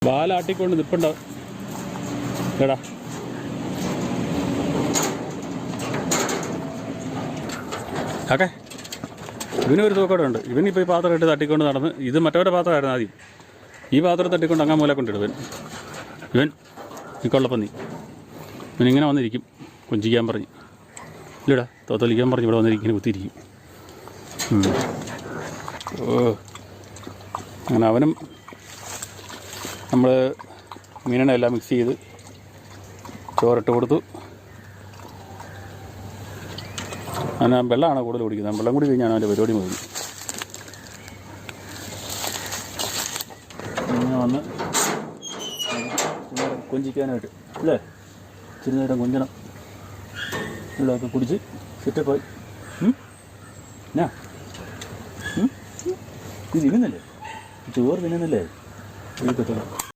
വാലാട്ടിക്കൊണ്ട് നിൽപ്പുണ്ടോ എടാ. ഓക്കെ, ഇവനൊരു തൂക്കോടെ ഉണ്ട്. ഇവനിപ്പോൾ ഈ പാത്രം ഇട്ട് തട്ടിക്കൊണ്ട് നടന്ന്, ഇത് മറ്റവരുടെ പാത്രമായിരുന്നു ആദ്യം, ഈ പാത്രം തട്ടിക്കൊണ്ട് അങ്ങ് മൂല കൊണ്ടിടുവൻ. ഇവൻ നിക്കൊള്ളപ്പന്നി ഇവനിങ്ങനെ വന്നിരിക്കും കൊഞ്ചിക്കാൻ പറഞ്ഞ്, ഇല്ലടാ തോത്തൊലിക്കാൻ പറഞ്ഞ് ഇവിടെ വന്നിരിക്കും, ഇങ്ങനെ കുത്തിയിരിക്കും. ഓ, അങ്ങനെ അവനും നമ്മൾ മീനെണ്ണ എല്ലാം മിക്സ് ചെയ്ത് ചോറിട്ട് കൊടുത്തു. അങ്ങനെ വെള്ളമാണ് കൂടുതൽ കുടിക്കുന്നത്. വെള്ളം കൂടി കഴിഞ്ഞാണ് അവൻ്റെ പരിപാടി മുതൽ. ഇങ്ങനെ വന്ന് കൊഞ്ചിക്കാനായിട്ട് അല്ലേ, ഇച്ചിരി നേരം കൊഞ്ചണം. വെള്ളമൊക്കെ കുടിച്ച് സെറ്റപ്പായി. എന്നാ ഇത് തിന്നുന്നല്ലേ, ചോറ് തിന്നുന്നല്ലേ?